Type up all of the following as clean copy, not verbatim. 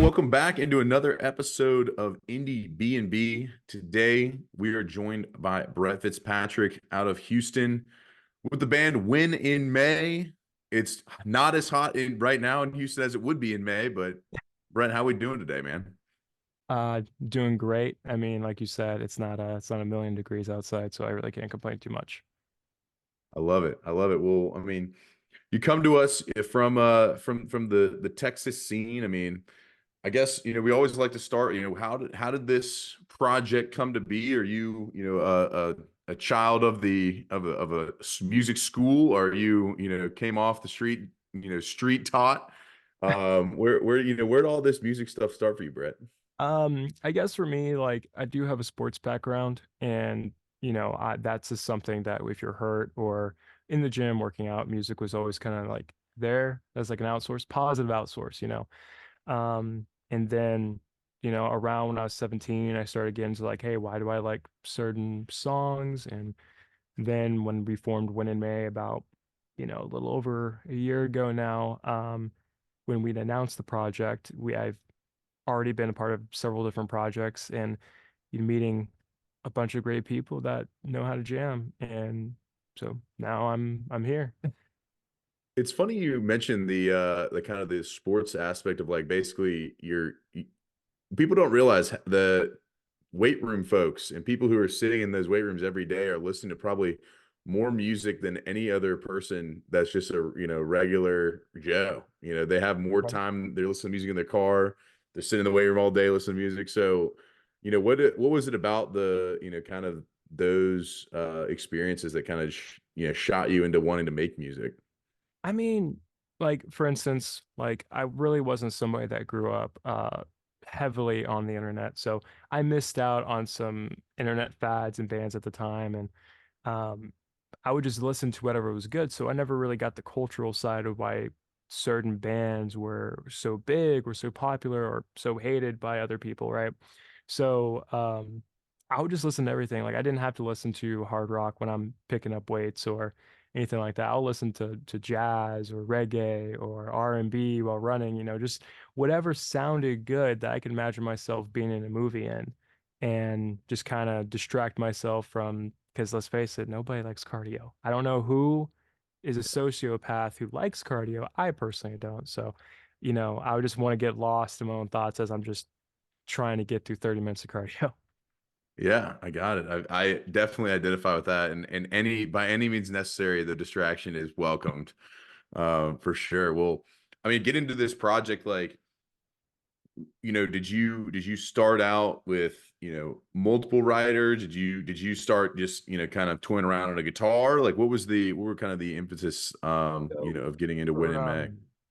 welcome back into another episode of Indie B&B. Today, we are joined by Brett Fitzpatrick out of Houston with the band Win in May. It's not as hot right now in Houston as it would be in May, but Brett, how we doing today, man? Doing great. I mean, like you said, it's not a million degrees outside, so I really can't complain too much. I love it. I love it. Well, I mean, you come to us from the Texas scene. I mean, I guess we always like to start. How did this project come to be? Are you a child of a music school? Or are you came off the street street taught? Where'd all this music stuff start for you, Brett? I guess for me, like I do have a sports background, and that's just something that if you're hurt or in the gym working out, music was always kind of like there as like an outsource, positive outsource. And then, around when I was 17, I started getting to like, hey, why do I like certain songs? And then when we formed Win in May about, a little over a year ago now, when we announced the project, I've already been a part of several different projects and meeting a bunch of great people that know how to jam. And so now I'm here. It's funny you mentioned the kind of the sports aspect of like basically people don't realize the weight room folks and people who are sitting in those weight rooms every day are listening to probably more music than any other person that's just a regular Joe. They have more Right. time. They're listening to music in their car. They're sitting in the weight room all day listening to music. So, what was it about the kind of those experiences that kind of shot you into wanting to make music? I mean, like for instance, like I really wasn't somebody that grew up heavily on the internet. So I missed out on some internet fads and bands at the time, and um I would just listen to whatever was good. So I never really got the cultural side of why certain bands were so big or so popular or so hated by other people, right? So I would just listen to everything. Like I didn't have to listen to hard rock when I'm picking up weights or anything like that. I'll listen to jazz or reggae or R&B while running, just whatever sounded good that I could imagine myself being in a movie in and just kind of distract myself from, because let's face it, nobody likes cardio. I don't know who is a sociopath who likes cardio. I personally don't. So, I would just want to get lost in my own thoughts as I'm just trying to get through 30 minutes of cardio. Yeah, I got it. I definitely identify with that, and any by any means necessary, the distraction is welcomed, for sure. Well, I mean, get into this project like, did you start out with multiple writers? Did you start just kind of toying around on a guitar? Like, what were kind of the impetus So of getting into Win for in May?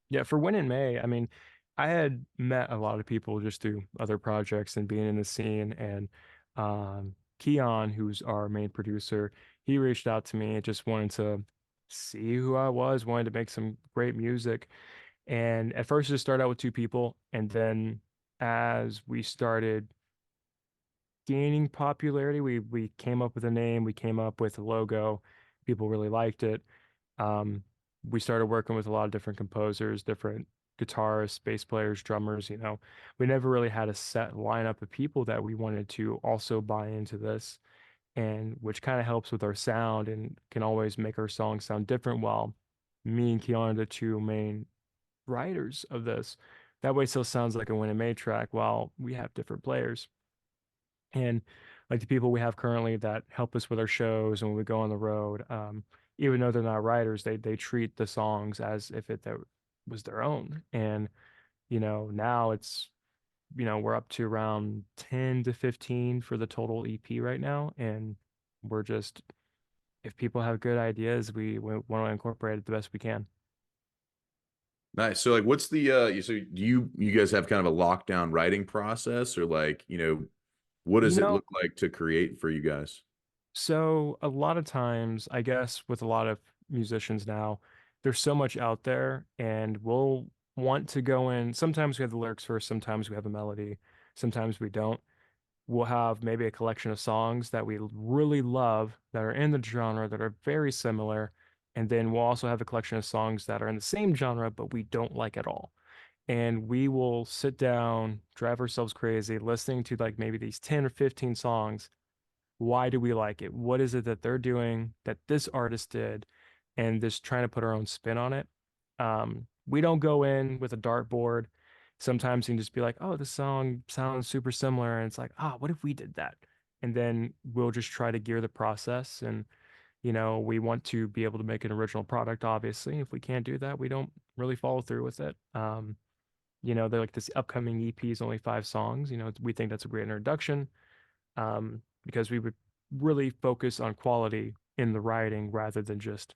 yeah, for Win in May, I mean, I had met a lot of people just through other projects and being in the scene. And Keon, who's our main producer, he reached out to me and just wanted to see who I was, wanted to make some great music. And at first, it just started out with two people, and then as we started gaining popularity, we came up with a name, we came up with a logo. People really liked it. Um, we started working with a lot of different composers, different guitarists, bass players, drummers, We never really had a set lineup of people that we wanted to also buy into this, and which kind of helps with our sound and can always make our songs sound different while me and Keanu are the two main writers of this. That way it still sounds like a Win and May track while we have different players. And like the people we have currently that help us with our shows and when we go on the road, even though they're not writers, they treat the songs as if was their own. And now it's we're up to around 10 to 15 for the total EP right now, and we're just if people have good ideas, we want to incorporate it the best we can. Nice. So like, what's the so do you guys have kind of a lockdown writing process, or like what You does it know, look like to create for you guys? So a lot of times, I guess with a lot of musicians now, there's so much out there and we'll want to go in. Sometimes we have the lyrics first, sometimes we have a melody, sometimes we don't. We'll have maybe a collection of songs that we really love that are in the genre that are very similar. And then we'll also have a collection of songs that are in the same genre, but we don't like at all. and we will sit down, drive ourselves crazy, listening to like maybe these 10 or 15 songs. Why do we like it? What is it that they're doing that this artist did? And just trying to put our own spin on it. We don't go in with a dartboard. Sometimes you can just be like, oh, this song sounds super similar. And it's like, ah, what if we did that? And then we'll just try to gear the process. And, we want to be able to make an original product, obviously. If we can't do that, we don't really follow through with it. They're like this upcoming EP is only 5 songs. We think that's a great introduction, because we would really focus on quality in the writing rather than just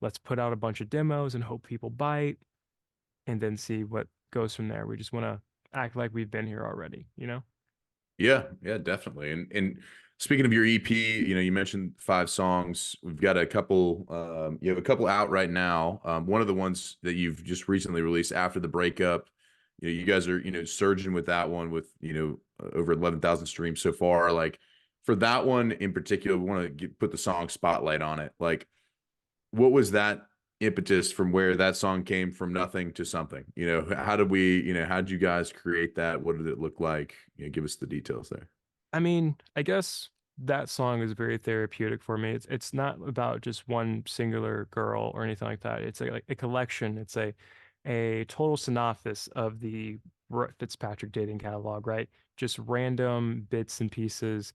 let's put out a bunch of demos and hope people bite and then see what goes from there. We just want to act like we've been here already. Yeah, yeah, definitely. And speaking of your EP, you mentioned 5 songs. We've got a couple. You have a couple out right now. One of the ones that you've just recently released after the breakup. You guys are surging with that one with over 11,000 streams so far. Like for that one in particular, we want to put the song spotlight on it. Like, what was that impetus from where that song came from nothing to something? How did how did you guys create that? What did it look like? Give us the details there. I mean, I guess that song is very therapeutic for me. It's not about just one singular girl or anything like that. It's like a collection. It's a total synopsis of the Fitzpatrick dating catalog, right? Just random bits and pieces.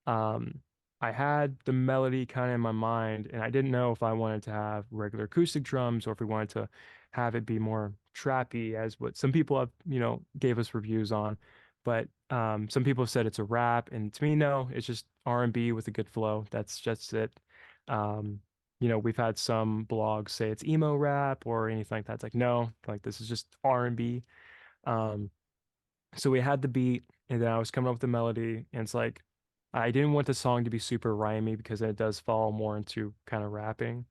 Um, I had the melody kind of in my mind, and I didn't know if I wanted to have regular acoustic drums or if we wanted to have it be more trappy, as what some people have, gave us reviews on. But some people have said it's a rap, and to me, no, it's just R&B with a good flow. That's just it. We've had some blogs say it's emo rap or anything like that. It's like, no, like this is just R&B. Um, so we had the beat, and then I was coming up with the melody, and it's like I didn't want the song to be super rhymey because it does fall more into kind of rapping.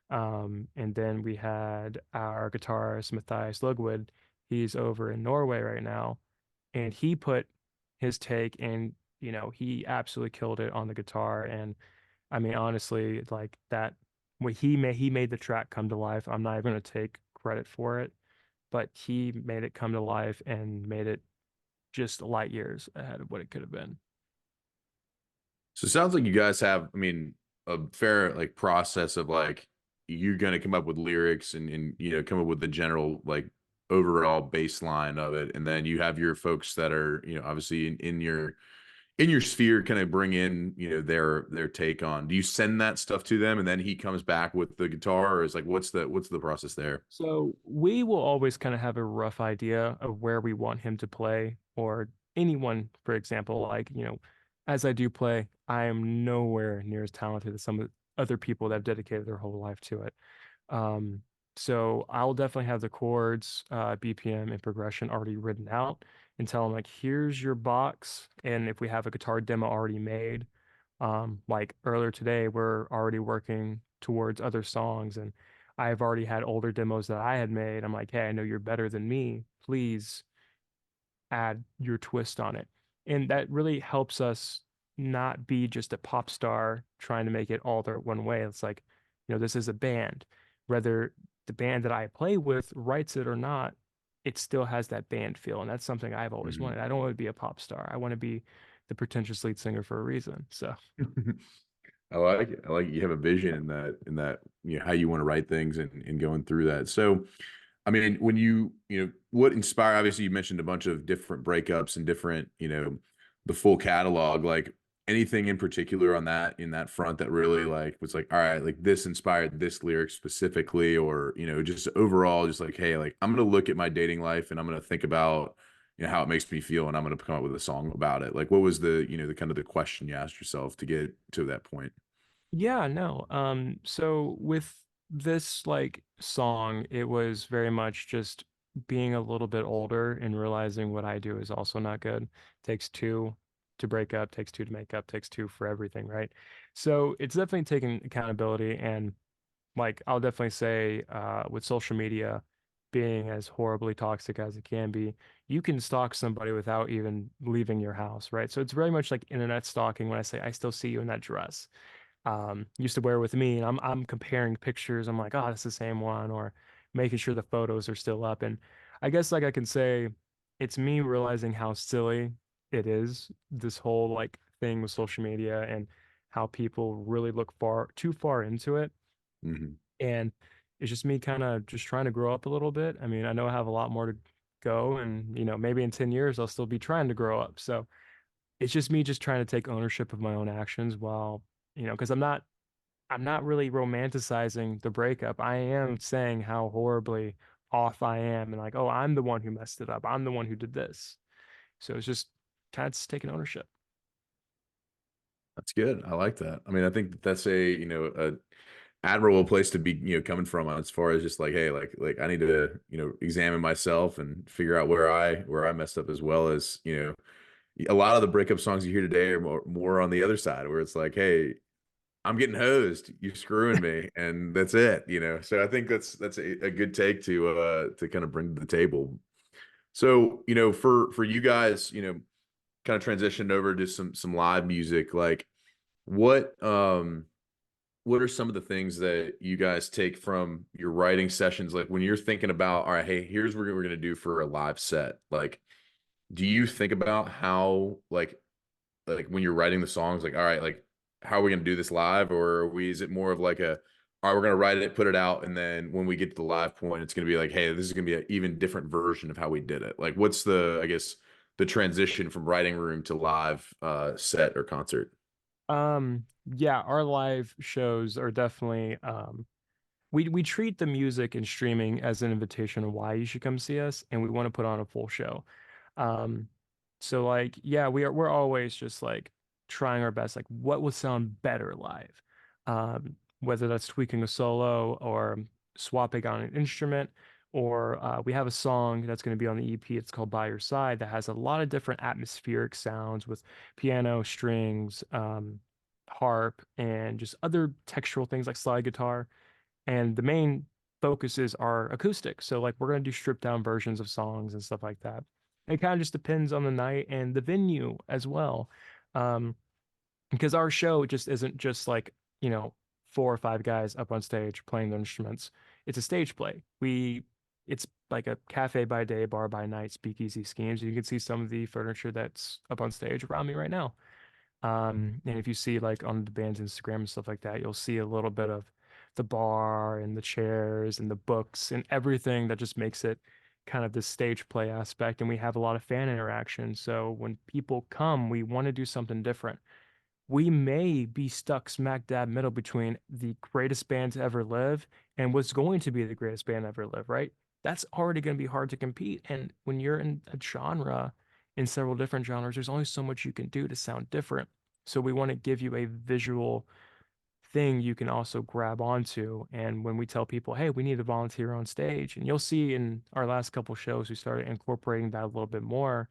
And then we had our guitarist Matthias Lugwood. He's over in Norway right now, and he put his take, and he absolutely killed it on the guitar. And I mean, honestly, like that, what he made the track come to life. I'm not even going to take credit for it, but he made it come to life and made it just light years ahead of what it could have been. So it sounds like you guys have, I mean, a fair like process of like you're gonna come up with lyrics and come up with the general like overall baseline of it, and then you have your folks that are obviously in your sphere kind of bring in their take on. Do you send that stuff to them and then he comes back with the guitar, or is like what's the process there? So we will always kind of have a rough idea of where we want him to play, or anyone, for example, like, as I do play, I am nowhere near as talented as some of the other people that have dedicated their whole life to it. Um, so I'll definitely have the chords, BPM, and progression already written out and tell them like, here's your box. And if we have a guitar demo already made, like earlier today, we're already working towards other songs, and I've already had older demos that I had made. I'm like, hey, I know you're better than me. Please add your twist on it. And that really helps us not be just a pop star trying to make it all their one way. It's like, this is a band. Whether the band that I play with writes it or not, it still has that band feel. And that's something I've always Mhm. wanted. I don't want to be a pop star. I want to be the pretentious lead singer for a reason. So. I like it. I like it. You have a vision in that how you want to write things and going through that. So I mean, when what inspired, obviously you mentioned a bunch of different breakups and different, the full catalog, like anything in particular on that, in that front that really like was like, all right, like this inspired this lyric specifically, or, just overall, just like, hey, like I'm going to look at my dating life and I'm going to think about, how it makes me feel. And I'm going to come up with a song about it. Like, what was the kind of the question you asked yourself to get to that point? Yeah, no. So with this like song, it was very much just being a little bit older and realizing what I do is also not good. Takes two to break up, takes two to make up, takes two for everything, right? So it's definitely taking accountability, and like I'll definitely say with social media being as horribly toxic as it can be, you can stalk somebody without even leaving your house, right? So it's very much like internet stalking when I say I still see you in that dress used to wear with me, and I'm comparing pictures. I'm like, oh, that's the same one, or making sure the photos are still up. And I guess like I can say it's me realizing how silly it is, this whole like thing with social media and how people really look too far into it. Hmm. And it's just me kind of just trying to grow up a little bit. I mean, I know I have a lot more to go, and maybe in 10 years I'll still be trying to grow up. So it's just me just trying to take ownership of my own actions while, because I'm not really romanticizing the breakup. I am saying how horribly off I am and like, oh, I'm the one who messed it up. I'm the one who did this. So it's just kind of just taking ownership. That's good. I like that. I mean, I think that's a admirable place to be, coming from as far as just like, hey, like I need to, examine myself and figure out where I messed up, as well as, a lot of the breakup songs you hear today are more on the other side, where it's like, hey, I'm getting hosed, you're screwing me, and that's it. So I think that's a good take to kind of bring to the table. So, for you guys, kind of transitioned over to some live music, like what what are some of the things that you guys take from your writing sessions? Like when you're thinking about, all right, hey, here's what we're going to do for a live set. Like, do you think about how, like when you're writing the songs, like, all right, like, how are we going to do this live? Or is it more of like all right, we're going to write it, put it out. And then when we get to the live point, it's going to be like, hey, this is going to be an even different version of how we did it. Like, what's I guess, the transition from writing room to live set or concert? Yeah, our live shows are definitely we treat the music and streaming as an invitation of why you should come see us, and we want to put on a full show. Um, so like, yeah, we're always just like trying our best, like what would sound better live, whether that's tweaking a solo or swapping on an instrument, or we have a song that's going to be on the EP. It's called By Your Side that has a lot of different atmospheric sounds with piano, strings, harp, and just other textural things like slide guitar, and the main focuses are acoustic. So like we're gonna do stripped down versions of songs and stuff like that. It kind of just depends on the night and the venue as well. Um, because our show just isn't just like, you know, four or five guys up on stage playing their instruments. It's a stage play. It's like a cafe by day, bar by night, speakeasy schemes. You can see some of the furniture that's up on stage around me right now. And if you see like on the band's Instagram and stuff like that, you'll see a little bit of the bar and the chairs and the books and everything that just makes it kind of this stage play aspect. And we have a lot of fan interaction. So when people come, we want to do something different. We may be stuck smack dab middle between the greatest band to ever live and what's going to be the greatest band ever live, right? That's already going to be hard to compete. And when you're in a genre, in several different genres, there's only so much you can do to sound different. So we want to give you a visual thing you can also grab onto. And when we tell people, hey, we need a volunteer on stage, and you'll see in our last couple shows, we started incorporating that a little bit more.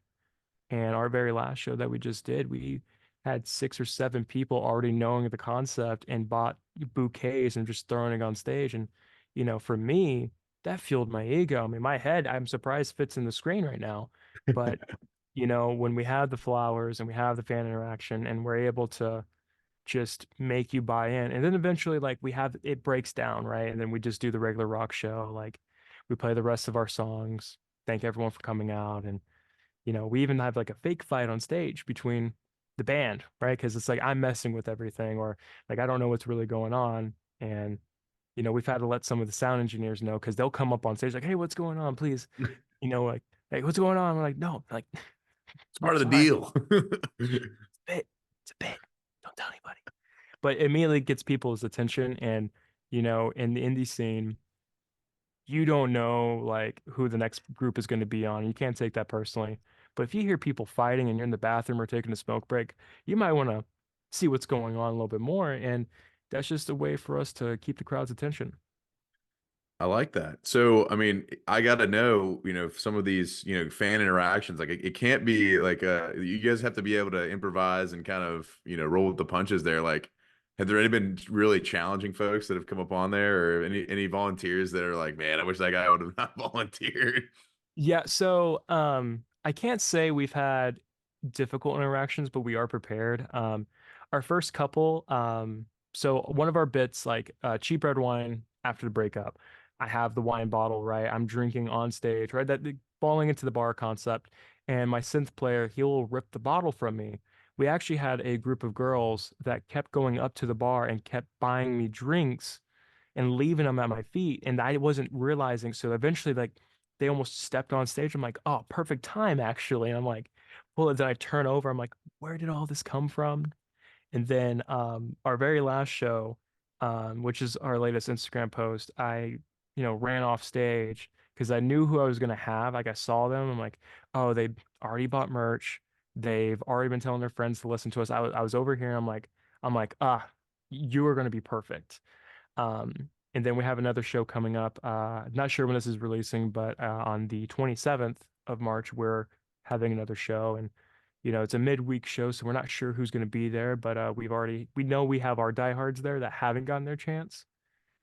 And our very last show that we just did, we had six or seven people already knowing the concept and bought bouquets and just throwing it on stage. And, for me, that fueled my ego. I mean, my head, I'm surprised fits in the screen right now. But, when we have the flowers and we have the fan interaction and we're able to just make you buy in. And then eventually, like, we have it breaks down, right? And then we just do the regular rock show. Like, we play the rest of our songs, thank everyone for coming out. And we even have like a fake fight on stage between the band, right? Because it's like I'm messing with everything, or like I don't know what's really going on. And, we've had to let some of the sound engineers know because they'll come up on stage like, hey, what's going on? Please, like, hey, what's going on? We're like, no, like, It's part of the sorry, deal. it's a bit. It's a bit. Don't tell anybody. But it immediately gets people's attention. And, in the indie scene, you don't know like who the next group is going to be on. You can't take that personally. But if you hear people fighting and you're in the bathroom or taking a smoke break, you might want to see what's going on a little bit more. And that's just a way for us to keep the crowd's attention. I like that. So, I mean, I got to know, some of these, fan interactions, like it can't be like you guys have to be able to improvise and kind of, roll with the punches there. Like, have there any been really challenging folks that have come up on there, or any volunteers that are like, man, I wish that guy would have not volunteered? Yeah, so I can't say we've had difficult interactions, but we are prepared. Our first couple, so one of our bits, like cheap red wine after the breakup, I have the wine bottle, right? I'm drinking on stage, right? Falling into the bar concept. And my synth player, he'll rip the bottle from me. We actually had a group of girls that kept going up to the bar and kept buying me drinks and leaving them at my feet. And I wasn't realizing. So eventually, like, they almost stepped on stage. I'm like, oh, perfect time, actually. And I'm like, well, then I turn over. I'm like, where did all this come from? And then our very last show, which is our latest Instagram post, I, ran off stage because I knew who I was gonna have. Like I saw them. I'm like, oh, they already bought merch. They've already been telling their friends to listen to us. I was over here and I'm like, you are gonna be perfect. And then we have another show coming up. Not sure when this is releasing, but on the 27th of March, we're having another show. And, it's a midweek show, so we're not sure who's going to be there, but we know we have our diehards there that haven't gotten their chance.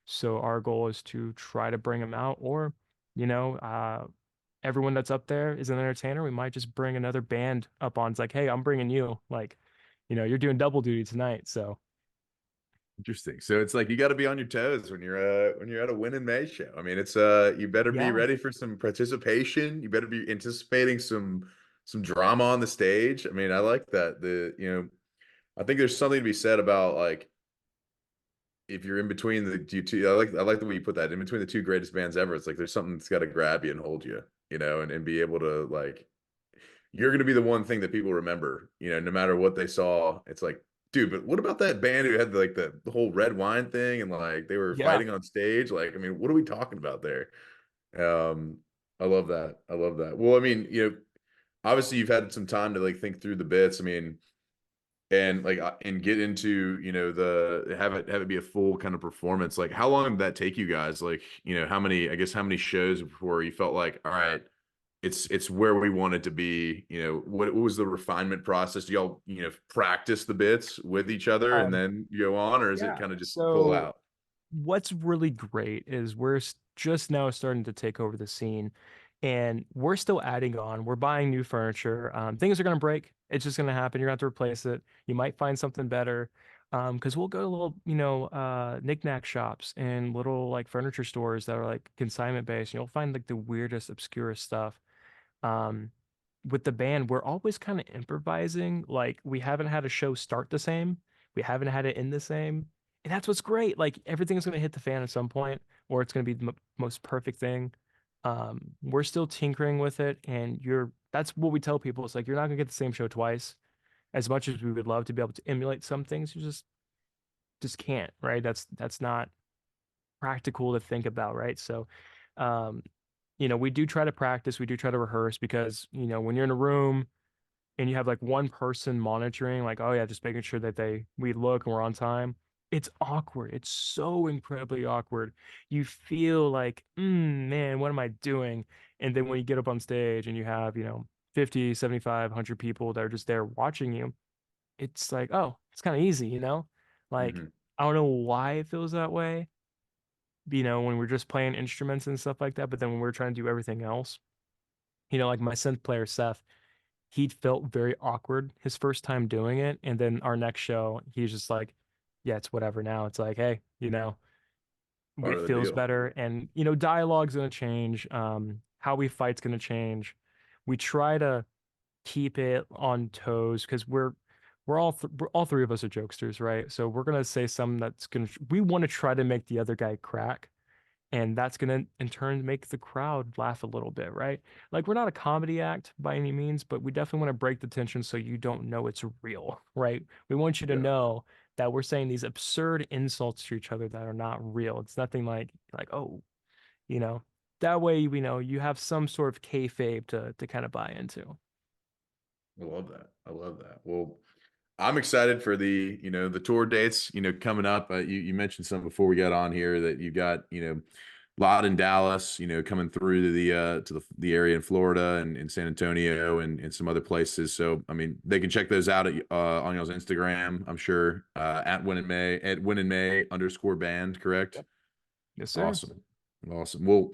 So our goal is to try to bring them out, or, you know, uh, everyone that's up there is an entertainer. We might just bring another band up on. It's like, hey, I'm bringing you. Like, you're doing double duty tonight. So, Interesting. So it's like you got to be on your toes when you're at a Win in May show. I mean, it's you better be yeah. ready for some participation. You better be anticipating some drama on the stage. I mean, I like that. I think there's something to be said about like if you're in between the two. I like the way you put that in between the two greatest bands ever. It's like there's something that's got to grab you and hold you, and be able to like you're going to be the one thing that people remember, no matter what they saw. It's like, dude, but what about that band who had like the whole red wine thing and like they were Yeah. fighting on stage? Like, I mean, what are we talking about there? Um, I love that. I love that. Well, I mean, obviously you've had some time to like think through the bits. I mean, and like and get into the have it be a full kind of performance. Like, how long did that take you guys? Like, how many shows before you felt like, all right, it's where we want it to be. What was the refinement process? Do y'all practice the bits with each other and Um, then you go on, or is it yeah. kind of just full So out? what's really great is we're just now starting to take over the scene, and we're still adding on. We're buying new furniture. Things are going to break. It's just going to happen. You're going to have to replace it. You might find something better. Because we'll go to little, knickknack shops and little like furniture stores that are like consignment based. And you'll find like the weirdest, obscurest stuff. Um, with the band, we're always kind of improvising. Like we haven't had a show start the same. We haven't had it end the same. And that's what's great. Like everything's going to hit the fan at some point, or it's going to be the most perfect thing. We're still tinkering with it, and that's what we tell people. It's like you're not going to get the same show twice. As much as we would love to be able to emulate some things, you just can't, right? That's not practical to think about, right? So, um, we do try to practice, we do try to rehearse because, when you're in a room and you have like one person monitoring, like, oh yeah, just making sure that we look and we're on time. It's awkward. It's so incredibly awkward. You feel like, man, what am I doing? And then when you get up on stage and you have, 50, 75, 100 people that are just there watching you, it's like, oh, it's kind of easy. Like, Hmm. I don't know why it feels that way, when we're just playing instruments and stuff like that. But then when we're trying to do everything else, like my synth player, Seth, he felt very awkward his first time doing it. And then our next show, he's just like, yeah, it's whatever now. It's like, hey, Part it of the feels deal. better. And, dialogue's going to change. How we fight's going to change. We try to keep it on toes because we're all three of us are jokesters, right? So we're gonna say something that's gonna we want to try to make the other guy crack, and that's gonna in turn make the crowd laugh a little bit, right? Like we're not a comedy act by any means, but we definitely want to break the tension so you don't know it's real, right? We want you to Yeah. know that we're saying these absurd insults to each other that are not real. It's nothing like oh, you know. That way we know you have some sort of kayfabe to kind of buy into. I love that. I love that. Well, I'm excited for the tour dates, coming up. You mentioned some before we got on here that you got, a lot in Dallas, coming through to the area in Florida and in San Antonio and some other places. So, I mean, they can check those out on y'all's Instagram, I'm sure, at Win in May _band, correct? Yep. Yes, sir. Awesome. Awesome. Well,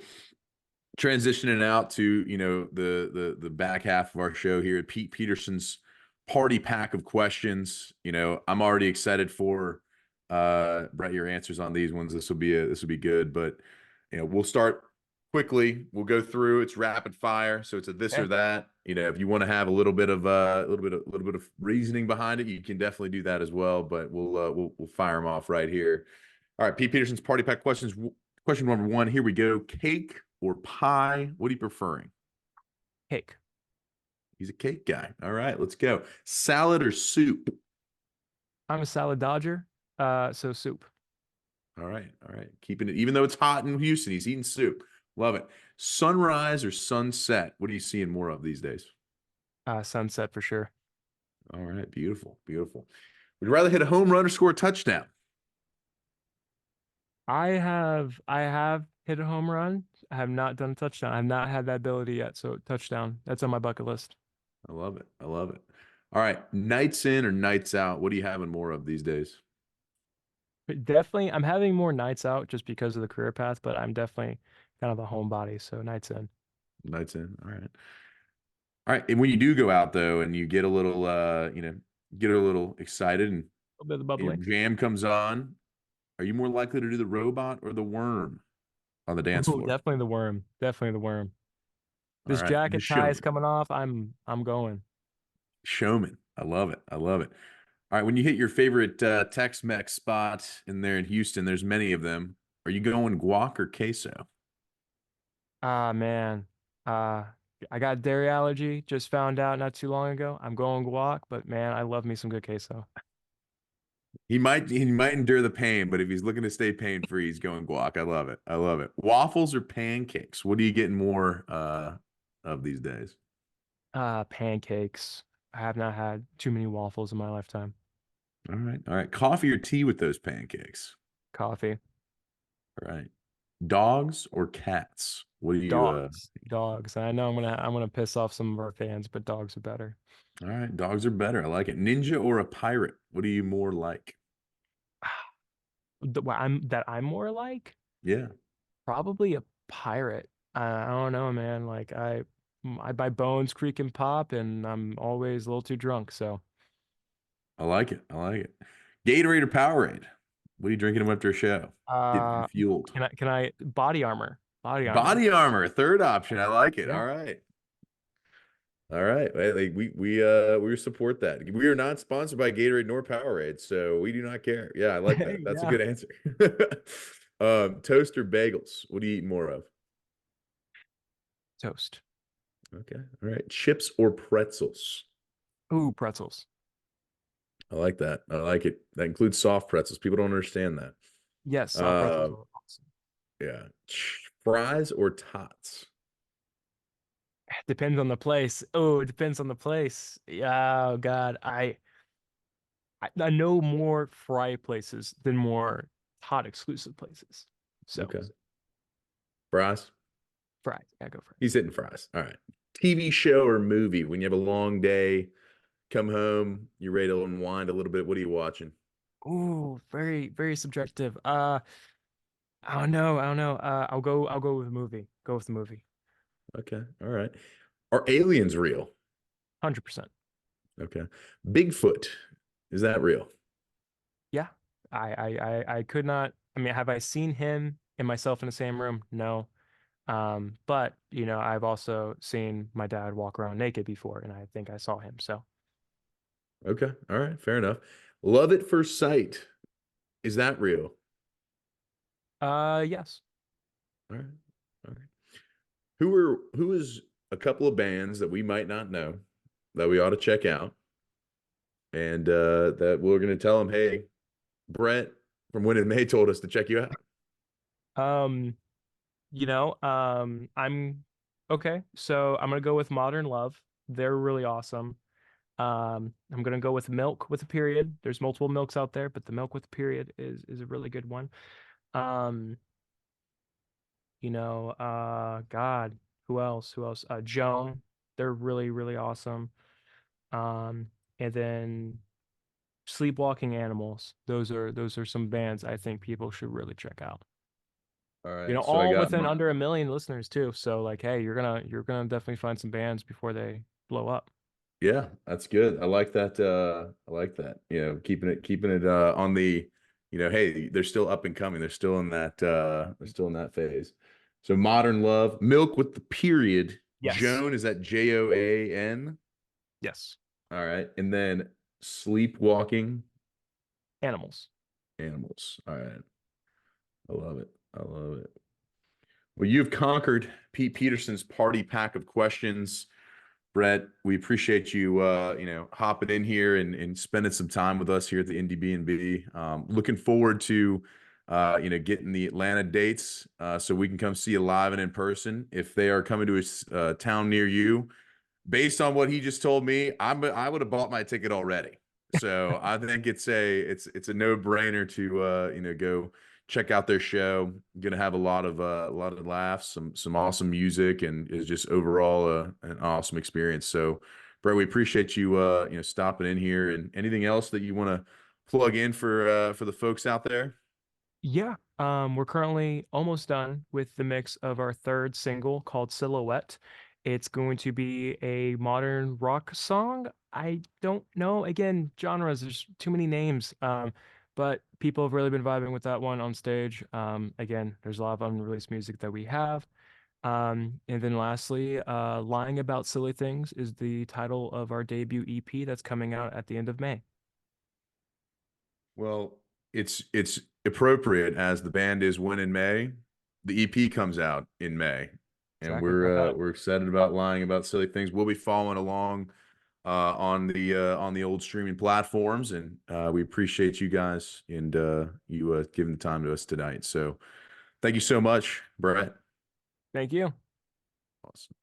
transitioning out to the back half of our show here, Pete Peterson's party pack of questions. I'm already excited for Brett, your answers on these ones. This will be good. But we'll start quickly. We'll go through. It's rapid fire, so it's a this or Okay. that. If you want to have a little bit of reasoning behind it, you can definitely do that as well. But we'll fire them off right here. All right, Pete Peterson's party pack questions. Question number one. Here we go. Cake or pie? What are you preferring? Cake. He's a cake guy. All right, let's go. Salad or soup? I'm a salad dodger. So soup. All right, all right. Keeping it, even though it's hot in Houston, he's eating soup. Love it. Sunrise or sunset? What are you seeing more of these days? Sunset for sure. All right, beautiful, beautiful. Would you rather hit a home run or score a touchdown? I have hit a home run. I have not done a touchdown. I have not had that ability yet. So touchdown. That's on my bucket list. I love it. I love it. All right, nights in or nights out? What are you having more of these days? But definitely, I'm having more nights out just because of the career path, but I'm definitely kind of a homebody. So nights in. Nights in. All right. All right. And when you do go out though, and you get a little excited and A little bit of the bubbly. jam comes on, are you more likely to do the robot or the worm on the dance Ooh, floor? definitely the worm. Definitely the worm. All This right. The jacket tie is showman. coming off. I'm going. Showman. I love it. I love it. All right. When you hit your favorite Tex-Mex spot in there in Houston, there's many of them. Are you going guac or queso? Ah man. Uh I got dairy allergy. Just found out not too long ago. I'm going guac, but man, I love me some good queso. He might endure the pain, but if he's looking to stay pain free, he's going guac. I love it. I love it. Waffles or pancakes? What are you getting more of these days? Pancakes. I have not had too many waffles in my lifetime. All right. All right. Coffee or tea with those pancakes? Coffee. All right. Dogs or cats? What do you Dogs. Dogs. And I know I'm gonna piss off some of our fans, but dogs are better. all right, dogs are better. I like it. Ninja or a pirate? What are you more like? I'm more like Yeah, probably a pirate. I don't know, man. Like my bones creak and pop, and I'm always a little too drunk. So I like it. I like it. Gatorade or Powerade? What are you drinking after a show? Getting uh fueled. can I body armor? Body armor. Body armor, third option. I like it. Yeah. All right. All right. Like we support that. We are not sponsored by Gatorade nor Powerade, so we do not care. Yeah, I like that. That's a Yeah. good answer. Toast or bagels? What are you eating more of? Toast. Okay. All right. Chips or pretzels? Ooh, pretzels. I like that. I like it. That includes soft pretzels. People don't understand that. Yes, soft pretzels Uh, are awesome. yeah. Fries or tots? Depends on the place. Oh, it depends on the place. Yeah, oh God. I know more fry places than more hot exclusive places. So Okay. Fries? fries. Yeah, go fries. He's hitting fries. All right. TV show or movie? When you have a long day, come home, you're ready to unwind a little bit. What are you watching? Ooh, very, very subjective. I don't know. I don't know. I'll go with the movie. Go with the movie. Okay. All right. Are aliens real? 100%. Okay. Bigfoot. Is that real? Yeah. I could not. I mean, have I seen him and myself in the same room? No. But I've also seen my dad walk around naked before, and I think I saw him. So, Okay. All right. Fair enough. Love at first sight. Is that real? yes. All right. All right. Who is a couple of bands that we might not know that we ought to check out, and that we're going to tell them, hey, Brett from Win in May told us to check you out. Um, I'm okay. So I'm gonna go with Modern Love. They're really awesome. I'm gonna go with Milk with a period. There's multiple milks out there, but the Milk with a period is a really good one. Um, God, who else? Who else? Joan. They're really, really awesome. And then Sleepwalking Animals. Those are some bands I think people should really check out. All right. So I All got within my under a million listeners too. So like, hey, you're gonna definitely find some bands before they blow up. yeah, that's good. I like that. I like that. Keeping it on the hey, they're still up and coming. They're still in that phase. So Modern Love, Milk with the period. Yes. Joan, is that Joan? Yes. All right. And then Sleepwalking Animals. Animals. All right. I love it. I love it. Well, you've conquered Pete Peterson's party pack of questions. Brett, we appreciate you, hopping in here and spending some time with us here at the Indie B&B. Looking forward to, getting the Atlanta dates so we can come see you live and in person. If they are coming to a town near you, based on what he just told me, I would have bought my ticket already. So I think it's a no-brainer to go check out their show. Gonna have a lot of laughs, some awesome music, and is just overall an awesome experience. So, Brett, we appreciate you stopping in here. And anything else that you want to plug in for the folks out there? Yeah, we're currently almost done with the mix of our third single called Silhouette. It's going to be a modern rock song. I don't know, again, genres, there's too many names. But people have really been vibing with that one on stage. Again, there's a lot of unreleased music that we have. And then lastly, Lying About Silly Things is the title of our debut EP that's coming out at the end of May. Well, it's appropriate as the band is when in May. The EP comes out in May, and Exactly. I got it. we're excited about Lying About Silly Things. We'll be following along on the old streaming platforms, and we appreciate you guys and you giving the time to us tonight. So thank you so much, Brett. Thank you. Awesome.